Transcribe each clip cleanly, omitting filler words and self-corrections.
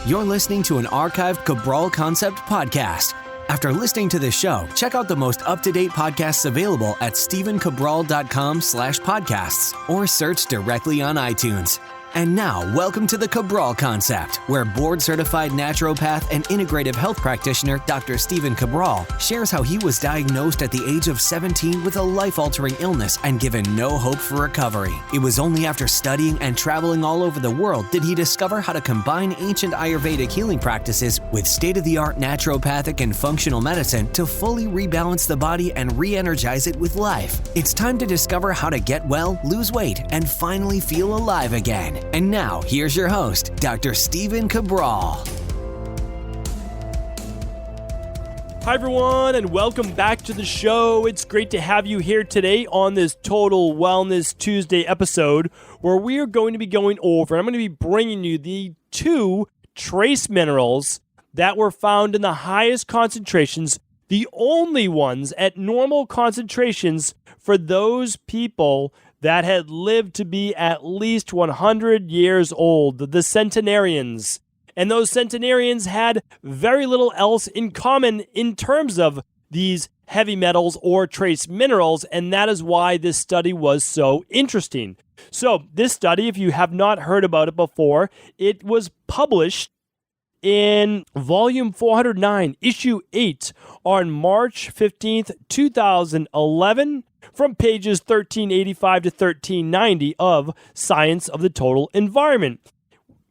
You're listening to an archived Cabral Concept podcast. After listening to this show, check out the most up-to-date podcasts available at stephencabral.com/podcasts or search directly on iTunes. And now, welcome to the Cabral Concept, where board-certified naturopath and integrative health practitioner Dr. Stephen Cabral shares how he was diagnosed at the age of 17 with a life-altering illness and given no hope for recovery. It was only after studying and traveling all over the world did he discover how to combine ancient Ayurvedic healing practices with state-of-the-art naturopathic and functional medicine to fully rebalance the body and re-energize it with life. It's time to discover how to get well, lose weight, and finally feel alive again. And now, here's your host, Dr. Stephen Cabral. Hi, everyone, and welcome back to the show. It's great to have you here today on this Total Wellness Tuesday episode, where we are going to be going over, I'm going to be bringing you the 2 trace minerals that were found in the highest concentrations, the only ones at normal concentrations for those people that had lived to be at least 100 years old, the Centenarians. And those Centenarians had very little else in common in terms of these heavy metals or trace minerals, and that is why this study was so interesting. So this study, if you have not heard about it before, it was published in volume 409, issue 8, on March 15th, 2011, from pages 1385 to 1390 of Science of the Total Environment.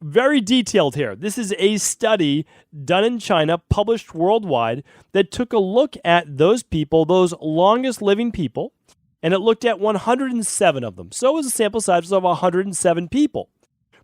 Very detailed here. This is a study done in China, published worldwide, that took a look at those people, those longest living people, and it looked at 107 of them. So it was a sample size of 107 people.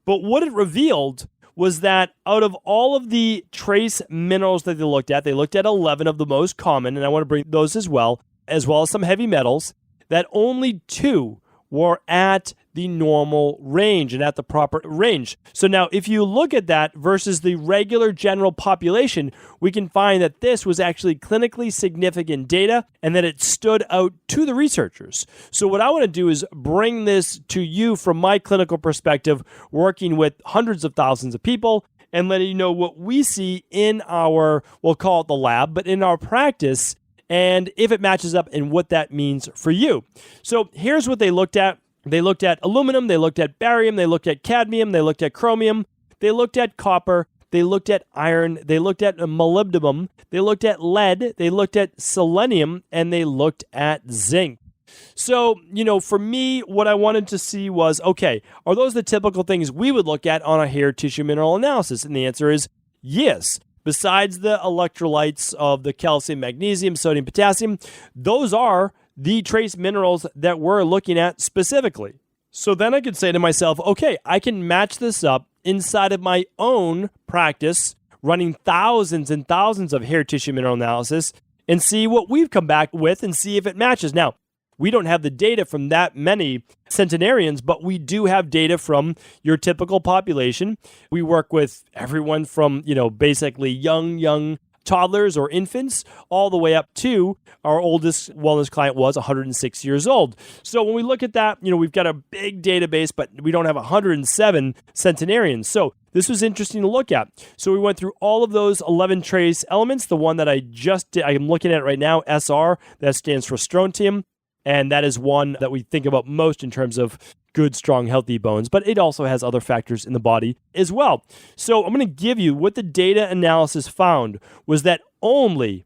But what it revealed was that out of all of the trace minerals that they looked at 11 of the most common, and I want to bring those as well as some heavy metals, that only 2 were at the normal range and at the proper range. So now, if you look at that versus the regular general population, we can find that this was actually clinically significant data and that it stood out to the researchers. So what I want to do is bring this to you from my clinical perspective, working with hundreds of thousands of people, and letting you know what we see in our, we'll call it the lab, but in our practice, and if it matches up and what that means for you. So here's what they looked at. They looked at aluminum, they looked at barium, they looked at cadmium, they looked at chromium, they looked at copper, they looked at iron, they looked at molybdenum, they looked at lead, they looked at selenium, and they looked at zinc. So, for me, what I wanted to see was, okay, are those the typical things we would look at on a hair tissue mineral analysis? And the answer is yes. Besides the electrolytes of the calcium, magnesium, sodium, potassium, those are the trace minerals that we're looking at specifically. So then I could say to myself, okay, I can match this up inside of my own practice, running thousands and thousands of hair tissue mineral analysis, and see what we've come back with and see if it matches. Now, we don't have the data from that many centenarians, but we do have data from your typical population. We work with everyone from, basically young toddlers or infants all the way up to our oldest wellness client was 106 years old. So when we look at that, we've got a big database, but we don't have 107 centenarians. So this was interesting to look at. So we went through all of those 11 trace elements. The one that I just did, I'm looking at right now, SR, that stands for strontium. And that is one that we think about most in terms of good, strong, healthy bones. But it also has other factors in the body as well. So I'm going to give you what the data analysis found was that only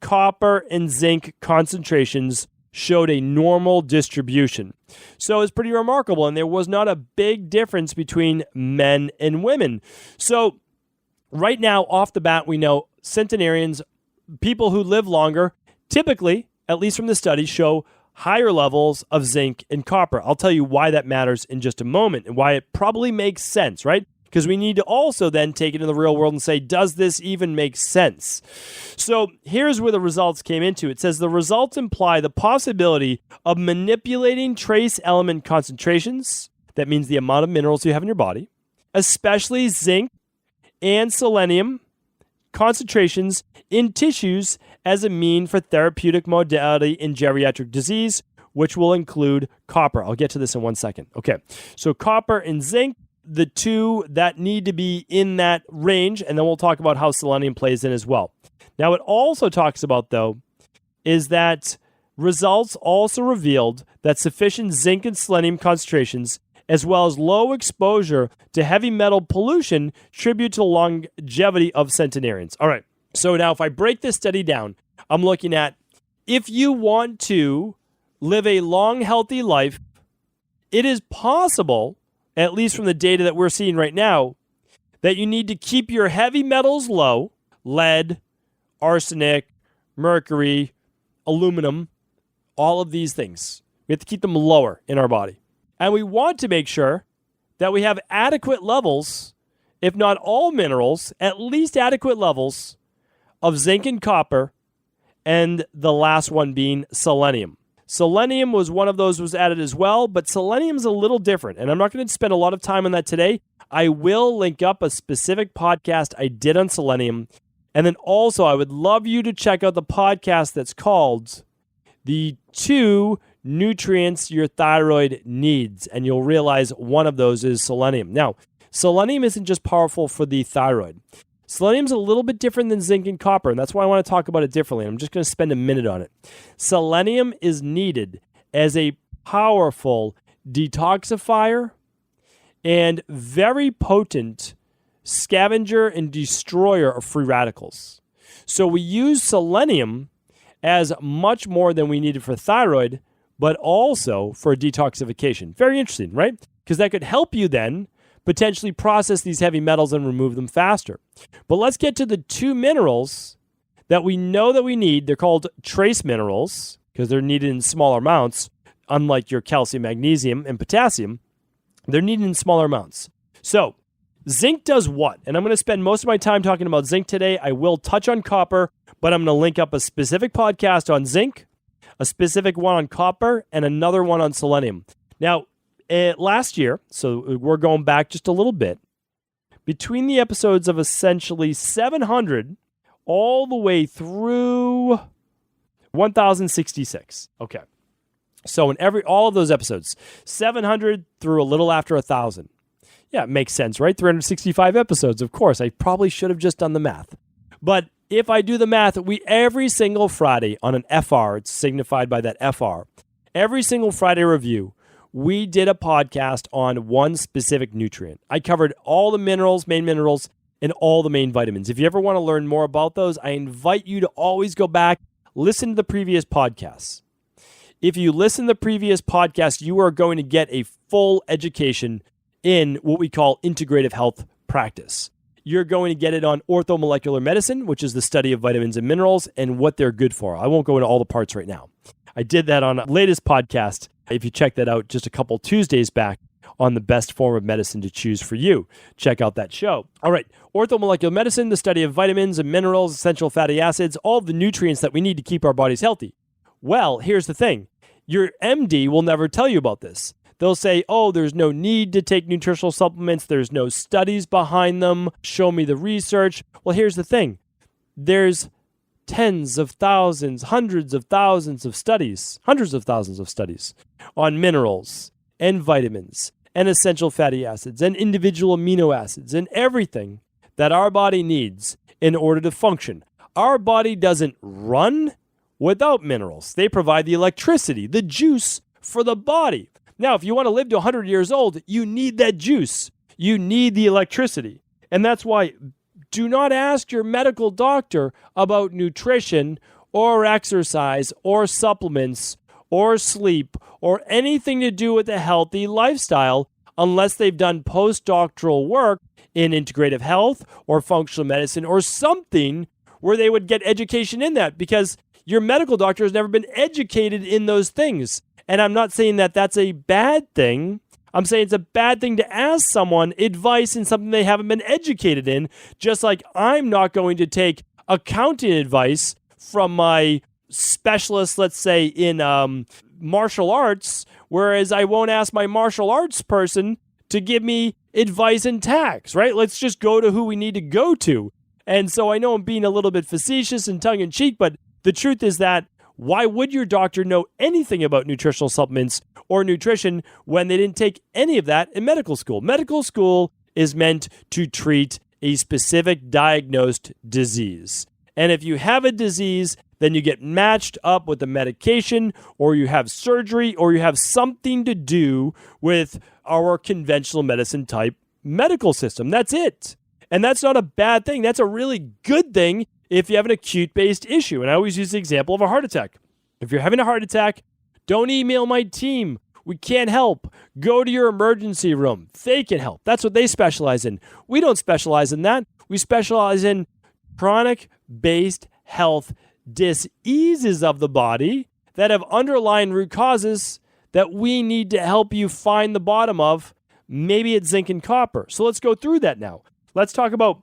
copper and zinc concentrations showed a normal distribution. So it's pretty remarkable. And there was not a big difference between men and women. So right now, off the bat, we know centenarians, people who live longer, typically, at least from the studies, show higher levels of zinc and copper. I'll tell you why that matters in just a moment and why it probably makes sense, right? Because we need to also then take it in the real world and say, does this even make sense? So here's where the results came into. It says the results imply the possibility of manipulating trace element concentrations, that means the amount of minerals you have in your body, especially zinc and selenium concentrations in tissues as a mean for therapeutic modality in geriatric disease, which will include copper. I'll get to this in one second. Okay, so copper and zinc, the two that need to be in that range, and then we'll talk about how selenium plays in as well. Now, it also talks about, though, is that results also revealed that sufficient zinc and selenium concentrations, as well as low exposure to heavy metal pollution, contribute to the longevity of centenarians. All right, so now if I break this study down, I'm looking at if you want to live a long, healthy life, it is possible, at least from the data that we're seeing right now, that you need to keep your heavy metals low, lead, arsenic, mercury, aluminum, all of these things. We have to keep them lower in our body. And we want to make sure that we have adequate levels, if not all minerals, at least adequate levels of zinc and copper, and the last one being selenium. Selenium was one of those was added as well, but selenium is a little different, and I'm not going to spend a lot of time on that today. I will link up a specific podcast I did on selenium, and then also I would love you to check out the podcast that's called The 2 Nutrients Your Thyroid Needs, and you'll realize one of those is selenium. Now, selenium isn't just powerful for the thyroid. Selenium's a little bit different than zinc and copper, and that's why I want to talk about it differently. I'm just going to spend a minute on it. Selenium is needed as a powerful detoxifier and very potent scavenger and destroyer of free radicals. So we use selenium as much more than we needed for thyroid, but also for detoxification. Very interesting, right? Because that could help you then potentially process these heavy metals and remove them faster. But let's get to the 2 minerals that we know that we need. They're called trace minerals because they're needed in smaller amounts, unlike your calcium, magnesium, and potassium. They're needed in smaller amounts. So zinc does what? And I'm going to spend most of my time talking about zinc today. I will touch on copper, but I'm going to link up a specific podcast on zinc, a specific one on copper, and another one on selenium. Now, last year, so we're going back just a little bit, between the episodes of essentially 700 all the way through 1066. Okay. So in all of those episodes, 700 through a little after 1,000. Yeah, it makes sense, right? 365 episodes, of course. I probably should have just done the math. But if I do the math, every single Friday on an FR, it's signified by that FR, every single Friday review, we did a podcast on one specific nutrient. I covered all the minerals, main minerals, and all the main vitamins. If you ever want to learn more about those, I invite you to always go back, listen to the previous podcasts. If you listen to the previous podcast, you are going to get a full education in what we call integrative health practice. You're going to get it on orthomolecular medicine, which is the study of vitamins and minerals and what they're good for. I won't go into all the parts right now. I did that on a latest podcast. If you check that out just a couple Tuesdays back on the best form of medicine to choose for you, check out that show. All right, orthomolecular medicine, the study of vitamins and minerals, essential fatty acids, all the nutrients that we need to keep our bodies healthy. Well, here's the thing. Your MD will never tell you about this. They'll say, oh, there's no need to take nutritional supplements. There's no studies behind them. Show me the research. Well, here's the thing. There's tens of thousands, hundreds of thousands of studies, hundreds of thousands of studies on minerals and vitamins and essential fatty acids and individual amino acids and everything that our body needs in order to function. Our body doesn't run without minerals. They provide the electricity, the juice for the body. Now, if you want to live to 100 years old, you need that juice. You need the electricity. And that's why do not ask your medical doctor about nutrition or exercise or supplements or sleep or anything to do with a healthy lifestyle unless they've done postdoctoral work in integrative health or functional medicine or something where they would get education in that, because your medical doctor has never been educated in those things. And I'm not saying that that's a bad thing. I'm saying it's a bad thing to ask someone advice in something they haven't been educated in, just like I'm not going to take accounting advice from my specialist, let's say, in martial arts, whereas I won't ask my martial arts person to give me advice in tax, right? Let's just go to who we need to go to. And so I know I'm being a little bit facetious and tongue-in-cheek, but the truth is that Why would your doctor know anything about nutritional supplements or nutrition when they didn't take any of that in medical school? Medical school is meant to treat a specific diagnosed disease. And if you have a disease, then you get matched up with the medication, or you have surgery, or you have something to do with our conventional medicine type medical system. That's it. And that's not a bad thing. That's a really good thing if you have an acute-based issue. And I always use the example of a heart attack. If you're having a heart attack, don't email my team. We can't help. Go to your emergency room. They can help. That's what they specialize in. We don't specialize in that. We specialize in chronic-based health diseases of the body that have underlying root causes that we need to help you find the bottom of. Maybe it's zinc and copper. So let's go through that now. Let's talk about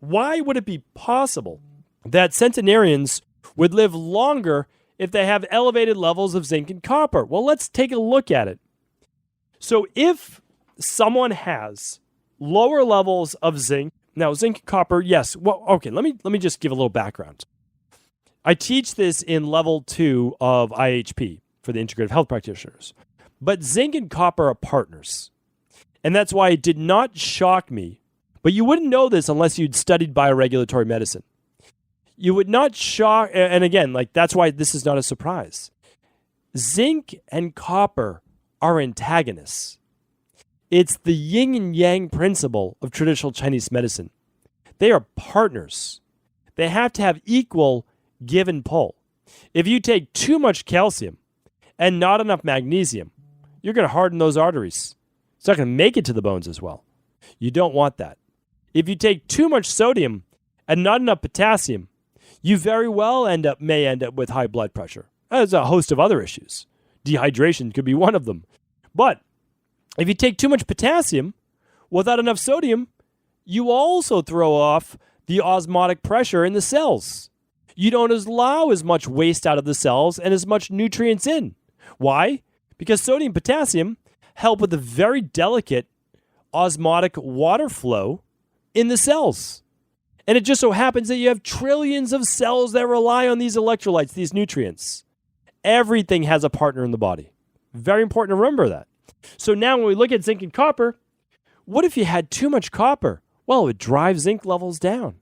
why would it be possible that centenarians would live longer if they have elevated levels of zinc and copper. Well, let's take a look at it. So if someone has lower levels of zinc, now zinc and copper, yes. Well, okay, let me just give a little background. I teach this in level 2 of IHP for the integrative health practitioners. But zinc and copper are partners. And that's why it did not shock me. But you wouldn't know this unless you'd studied bioregulatory medicine. You would not shock, and again, that's why this is not a surprise. Zinc and copper are antagonists. It's the yin and yang principle of traditional Chinese medicine. They are partners. They have to have equal give and pull. If you take too much calcium and not enough magnesium, you're going to harden those arteries. It's not going to make it to the bones as well. You don't want that. If you take too much sodium and not enough potassium, you very well may end up with high blood pressure. There's a host of other issues. Dehydration could be one of them. But if you take too much potassium without enough sodium, you also throw off the osmotic pressure in the cells. You don't allow as much waste out of the cells and as much nutrients in. Why? Because sodium and potassium help with the very delicate osmotic water flow in the cells. And it just so happens that you have trillions of cells that rely on these electrolytes, these nutrients. Everything has a partner in the body. Very important to remember that. So now when we look at zinc and copper, what if you had too much copper? Well, it would drive zinc levels down.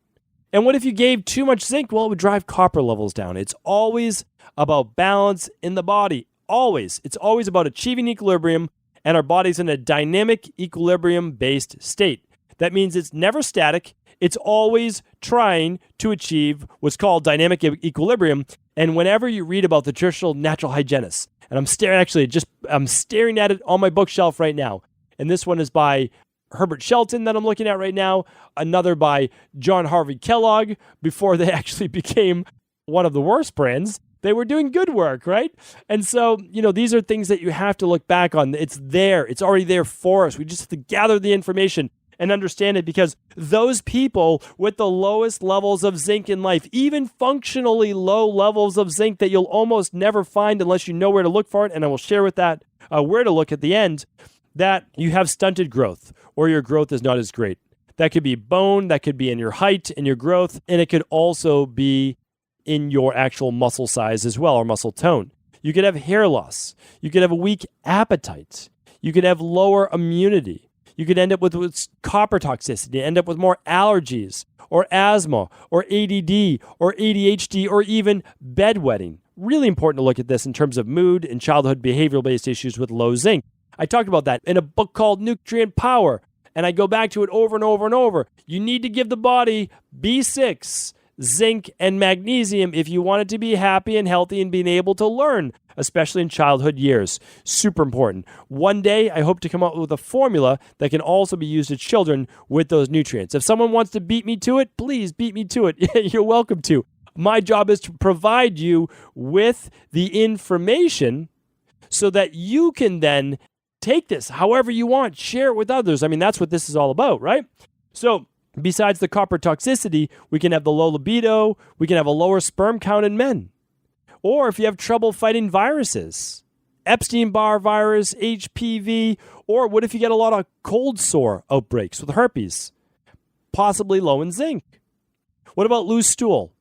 And what if you gave too much zinc? Well, it would drive copper levels down. It's always about balance in the body. Always. It's always about achieving equilibrium, and our body's in a dynamic equilibrium-based state. That means it's never static. It's always trying to achieve what's called dynamic equilibrium. And whenever you read about the traditional natural hygienists, and I'm staring at it on my bookshelf right now. And this one is by Herbert Shelton that I'm looking at right now. Another by John Harvey Kellogg. Before they actually became one of the worst brands, they were doing good work, right? And so, these are things that you have to look back on. It's there. It's already there for us. We just have to gather the information and understand it, because those people with the lowest levels of zinc in life, even functionally low levels of zinc that you'll almost never find unless you know where to look for it, and I will share with that where to look at the end, that you have stunted growth or your growth is not as great. That could be bone, that could be in your height and your growth, and it could also be in your actual muscle size as well, or muscle tone. You could have hair loss. You could have a weak appetite. You could have lower immunity. You could end up with copper toxicity, end up with more allergies or asthma or ADD or ADHD or even bedwetting. Really important to look at this in terms of mood and childhood behavioral-based issues with low zinc. I talked about that in a book called Nutrient Power, and I go back to it over and over and over. You need to give the body B6, zinc, and magnesium if you want it to be happy and healthy and being able to learn, especially in childhood years. Super important. One day, I hope to come up with a formula that can also be used in children with those nutrients. If someone wants to beat me to it, please beat me to it. You're welcome to. My job is to provide you with the information so that you can then take this however you want, share it with others. I mean, that's what this is all about, right? So, besides the copper toxicity, we can have the low libido, we can have a lower sperm count in men. Or if you have trouble fighting viruses, Epstein-Barr virus, HPV, or what if you get a lot of cold sore outbreaks with herpes? Possibly low in zinc. What about loose stool?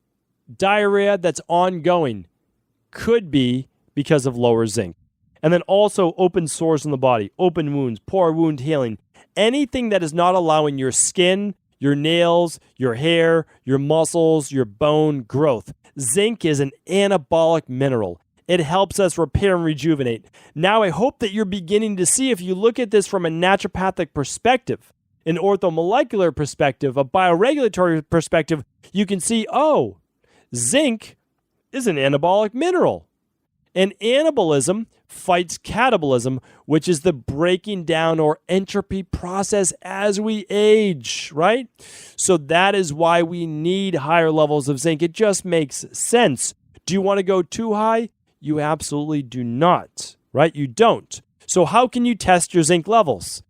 Diarrhea that's ongoing. could be because of lower zinc. And then also open sores in the body, open wounds, poor wound healing, anything that is not allowing your skin, your nails, your hair, your muscles, your bone growth. Zinc is an anabolic mineral. It helps us repair and rejuvenate. Now, I hope that you're beginning to see, if you look at this from a naturopathic perspective, an orthomolecular perspective, a bioregulatory perspective, you can see, oh, zinc is an anabolic mineral. And anabolism fights catabolism, which is the breaking down or entropy process as we age, right? So that is why we need higher levels of zinc. It just makes sense. Do you want to go too high? You absolutely do not, right? You don't. So how can you test your zinc levels?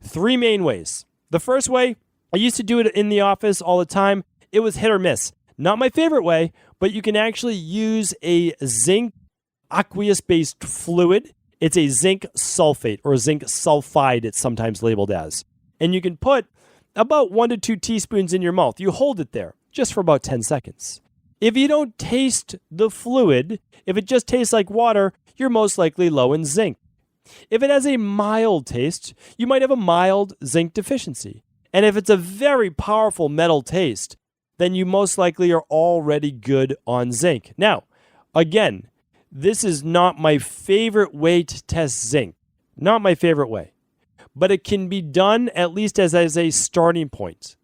3 main ways. The first way, I used to do it in the office all the time. It was hit or miss. Not my favorite way, but you can actually use a zinc aqueous-based fluid. It's a zinc sulfate or zinc sulfide, it's sometimes labeled as. And you can put about 1 to 2 teaspoons in your mouth. You hold it there just for about 10 seconds. If you don't taste the fluid, if it just tastes like water, you're most likely low in zinc. If it has a mild taste, you might have a mild zinc deficiency. And if it's a very powerful metal taste, then you most likely are already good on zinc. Now, again, this is not my favorite way to test zinc. Not my favorite way. But it can be done at least as a starting point.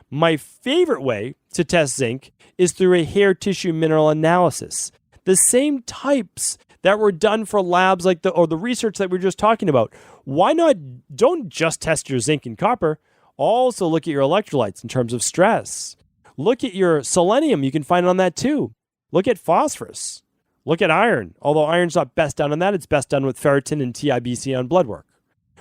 My favorite way to test zinc is through a hair tissue mineral analysis. The same types that were done for labs like the research that we were just talking about. Why not? Don't just test your zinc and copper. Also look at your electrolytes in terms of stress. Look at your selenium. You can find it on that too. Look at phosphorus. Look at iron. Although iron's not best done on that, it's best done with ferritin and TIBC on blood work.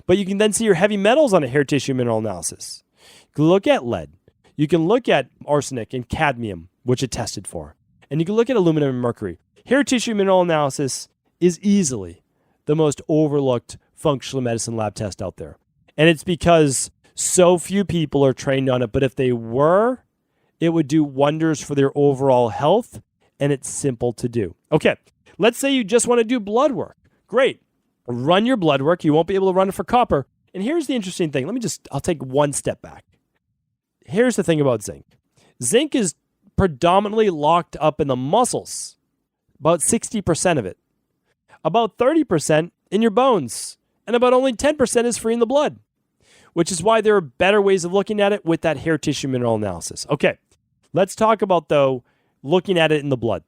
But you can then see your heavy metals on a hair tissue mineral analysis. You can look at lead. You can look at arsenic and cadmium, which it tested for. And you can look at aluminum and mercury. Hair tissue mineral analysis is easily the most overlooked functional medicine lab test out there. And it's because so few people are trained on it. But if they were, it would do wonders for their overall health. And it's simple to do. Okay, let's say you just want to do blood work. Great. Run your blood work. You won't be able to run it for copper. And here's the interesting thing. I'll take one step back. Here's the thing about zinc. Zinc is predominantly locked up in the muscles, about 60% of it, about 30% in your bones, and about only 10% is free in the blood, which is why there are better ways of looking at it with that hair tissue mineral analysis. Okay, let's talk about, though, looking at it in the blood.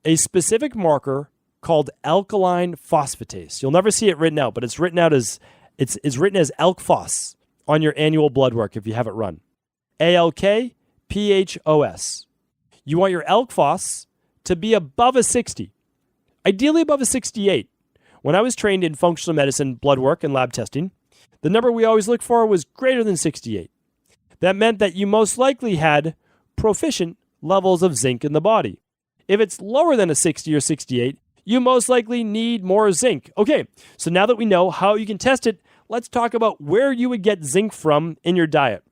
A specific marker called alkaline phosphatase. You'll never see it written out, but it's written out as it's written as ALK-PHOS on your annual blood work if you have it run. ALK-PHOS. You want your ALK-PHOS to be above a 60, ideally above a 68. When I was trained in functional medicine, blood work, and lab testing, the number we always looked for was greater than 68. That meant that you most likely had proficient levels of zinc in the body. If it's lower than a 60 or 68, you most likely need more zinc. Okay, so now that we know how you can test it, let's talk about where you would get zinc from in your diet.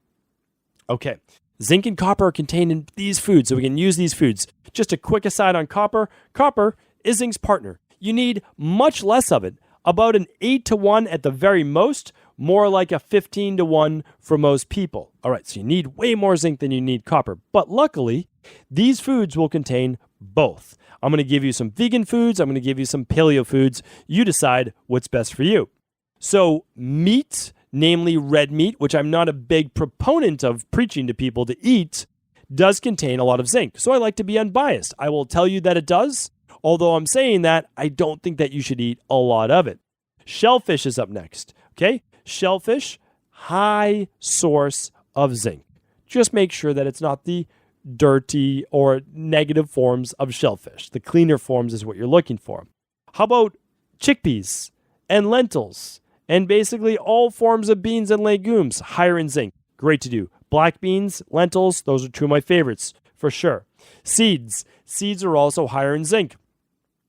Okay, zinc and copper are contained in these foods, so we can use these foods. Just a quick aside on copper. Copper is zinc's partner. You need much less of it, about an 8-to-1 at the very most, more like a 15-to-1 for most people. All right, so you need way more zinc than you need copper. But luckily, these foods will contain both. I'm going to give you some vegan foods. I'm going to give you some paleo foods. You decide what's best for you. So meat, namely red meat, which I'm not a big proponent of preaching to people to eat, does contain a lot of zinc. So I like to be unbiased. I will tell you that it does. Although I'm saying that, I don't think that you should eat a lot of it. Shellfish is up next. Okay? Shellfish, high source of zinc. Just make sure that it's not the dirty or negative forms of shellfish. The cleaner forms is what you're looking for. How about chickpeas and lentils and basically all forms of beans and legumes, higher in zinc? Great to do. Black beans, lentils, those are two of my favorites for sure. Seeds. Seeds are also higher in zinc.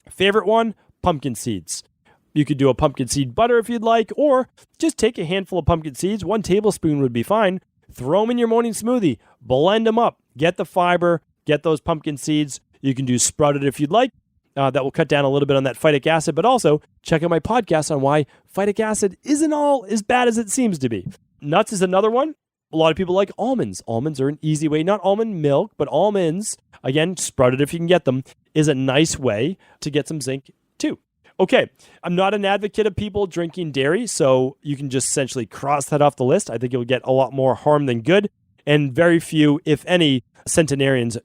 Favorite one, pumpkin seeds. You could do a pumpkin seed butter if you'd like, or just take a handful of pumpkin seeds, 1 tablespoon would be fine, throw them in your morning smoothie, blend them up, get the fiber, get those pumpkin seeds. You can do sprouted if you'd like, that will cut down a little bit on that phytic acid, but also check out my podcast on why phytic acid isn't all as bad as it seems to be. Nuts is another one. A lot of people like almonds. Almonds are an easy way, not almond milk, but almonds, again, sprouted if you can get them, is a nice way to get some zinc too. Okay, I'm not an advocate of people drinking dairy, so you can just essentially cross that off the list. I think you'll get a lot more harm than good, and very few, if any, centenarians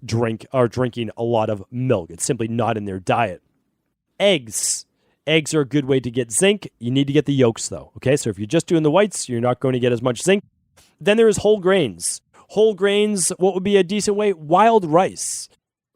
are drinking a lot of milk. It's simply not in their diet. Eggs. Eggs are a good way to get zinc. You need to get the yolks, though. Okay, so if you're just doing the whites, you're not going to get as much zinc. Then there is whole grains. Whole grains, what would be a decent way? Wild rice.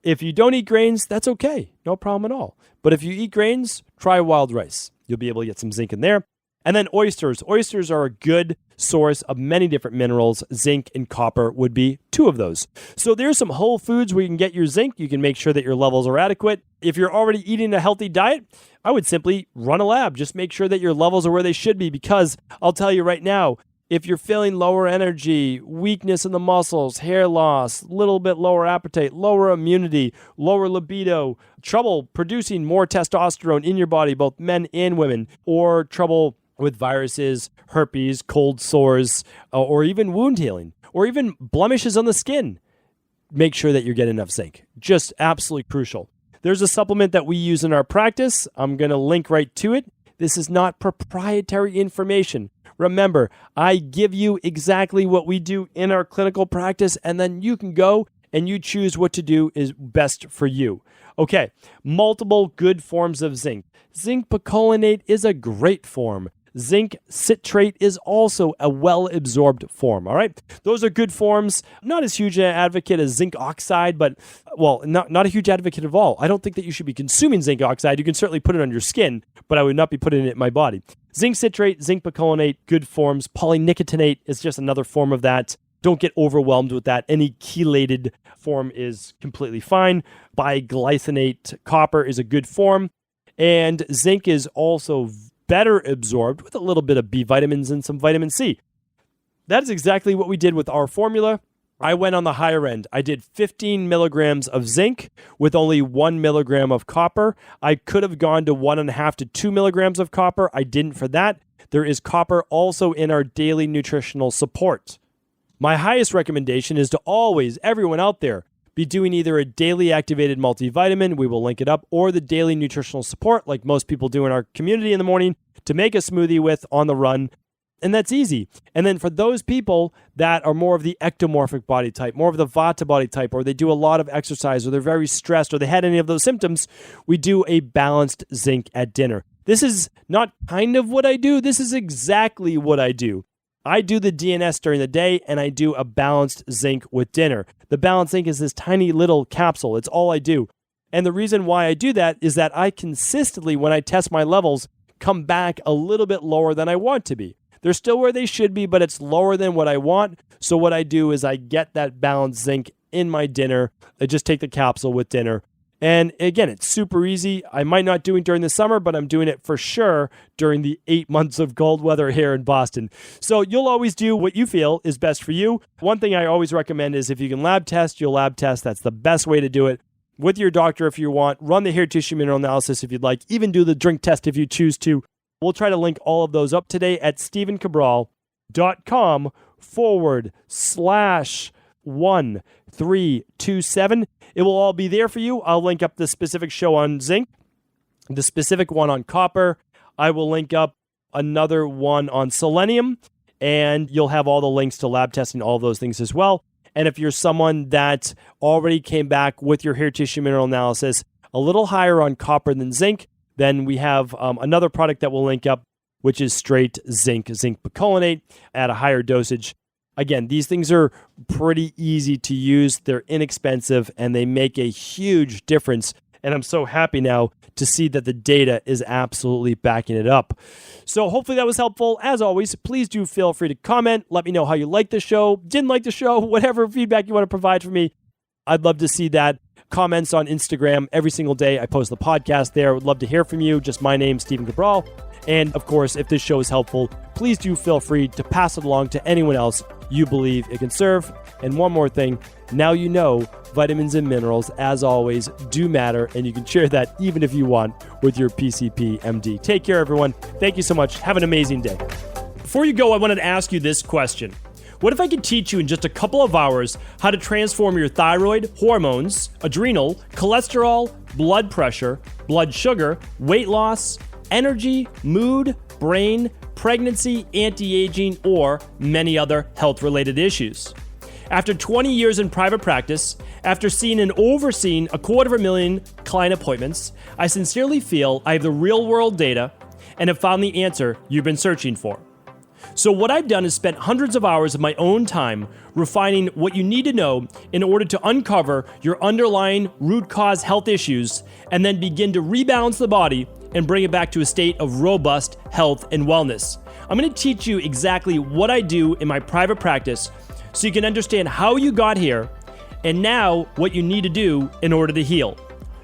If you don't eat grains, that's okay. No problem at all. But if you eat grains, try wild rice. You'll be able to get some zinc in there. And then oysters. Oysters are a good source of many different minerals. Zinc and copper would be two of those. So there's some whole foods where you can get your zinc. You can make sure that your levels are adequate. If you're already eating a healthy diet, I would simply run a lab. Just make sure that your levels are where they should be, because I'll tell you right now, if you're feeling lower energy, weakness in the muscles, hair loss, little bit lower appetite, lower immunity, lower libido, trouble producing more testosterone in your body, both men and women, or trouble with viruses, herpes, cold sores, or even wound healing, or even blemishes on the skin, make sure that you're getting enough zinc. Just absolutely crucial. There's a supplement that we use in our practice. I'm going to link right to it. This is not proprietary information. Remember, I give you exactly what we do in our clinical practice, and then you can go and you choose what to do is best for you. Okay, multiple good forms of zinc. Zinc picolinate is a great form. Zinc citrate is also a well-absorbed form, all right? Those are good forms. Not as huge an advocate as zinc oxide, but, well, not a huge advocate of all. I don't think that you should be consuming zinc oxide. You can certainly put it on your skin, but I would not be putting it in my body. Zinc citrate, zinc picolinate, good forms. Polynicotinate is just another form of that. Don't get overwhelmed with that. Any chelated form is completely fine. Biglycinate copper is a good form. And zinc is also better absorbed with a little bit of B vitamins and some vitamin C. That is exactly what we did with our formula. I went on the higher end. I did 15 milligrams of zinc with only 1 milligram of copper. I could have gone to 1.5 to 2 milligrams of copper. I didn't for that. There is copper also in our daily nutritional support. My highest recommendation is to always, everyone out there, be doing either a daily activated multivitamin, we will link it up, or the daily nutritional support like most people do in our community in the morning to make a smoothie with on the run. And that's easy. And then for those people that are more of the ectomorphic body type, more of the Vata body type, or they do a lot of exercise, or they're very stressed, or they had any of those symptoms, we do a balanced zinc at dinner. This is not kind of what I do. This is exactly what I do. I do the DNS during the day, and I do a balanced zinc with dinner. The balanced zinc is this tiny little capsule. It's all I do. And the reason why I do that is that I consistently, when I test my levels, come back a little bit lower than I want to be. They're still where they should be, but it's lower than what I want. So what I do is I get that balanced zinc in my dinner. I just take the capsule with dinner. And again, it's super easy. I might not do it during the summer, but I'm doing it for sure during the 8 months of cold weather here in Boston. So you'll always do what you feel is best for you. One thing I always recommend is if you can lab test, you'll lab test. That's the best way to do it. With your doctor if you want. Run the hair tissue mineral analysis if you'd like. Even do the drink test if you choose to. We'll try to link all of those up today at StephenCabral.com/1327. It will all be there for you. I'll link up the specific show on zinc, the specific one on copper. I will link up another one on selenium, and you'll have all the links to lab testing, all those things as well. And if you're someone that already came back with your hair tissue mineral analysis a little higher on copper than zinc, then we have another product that we'll link up, which is straight zinc picolinate at a higher dosage. Again, these things are pretty easy to use. They're inexpensive, and they make a huge difference. And I'm so happy now to see that the data is absolutely backing it up. So hopefully that was helpful. As always, please do feel free to comment. Let me know how you liked the show, didn't like the show, whatever feedback you want to provide for me. I'd love to see that. Comments on Instagram every single day. I post the podcast there. I would love to hear from you. Just my name, Stephen Cabral. And of course, if this show is helpful, please do feel free to pass it along to anyone else you believe it can serve. And one more thing, Now you know vitamins and minerals, as always, do matter, and you can share that even if you want with your PCP MD. Take care, everyone. Thank you so much. Have an amazing day. Before you go, I wanted to ask you this question. What if I could teach you in just a couple of hours how to transform your thyroid, hormones, adrenal, cholesterol, blood pressure, blood sugar, weight loss, energy, mood, brain, pregnancy, anti-aging, or many other health-related issues? After 20 years in private practice, after seeing and overseeing 250,000 client appointments, I sincerely feel I have the real-world data and have found the answer you've been searching for. So what I've done is spent hundreds of hours of my own time refining what you need to know in order to uncover your underlying root cause health issues and then begin to rebalance the body and bring it back to a state of robust health and wellness. I'm going to teach you exactly what I do in my private practice so you can understand how you got here and now what you need to do in order to heal.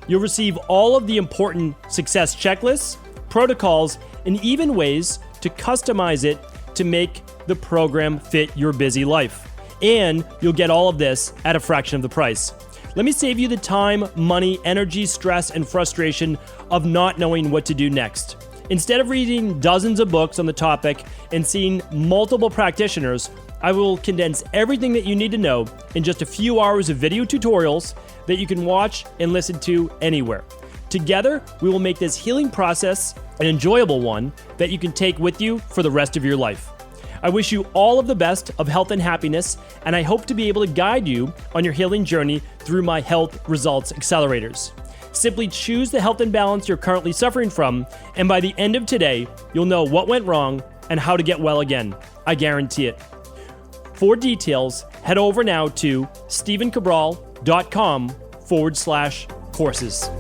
You'll receive all of the important success checklists, protocols, and even ways to customize it to make the program fit your busy life. And you'll get all of this at a fraction of the price. Let me save you the time, money, energy, stress, and frustration of not knowing what to do next. Instead of reading dozens of books on the topic and seeing multiple practitioners, I will condense everything that you need to know in just a few hours of video tutorials that you can watch and listen to anywhere. Together, we will make this healing process an enjoyable one that you can take with you for the rest of your life. I wish you all of the best of health and happiness, and I hope to be able to guide you on your healing journey through my Health Results Accelerators. Simply choose the health imbalance you're currently suffering from, and by the end of today, you'll know what went wrong and how to get well again. I guarantee it. For details, head over now to stephencabral.com/courses.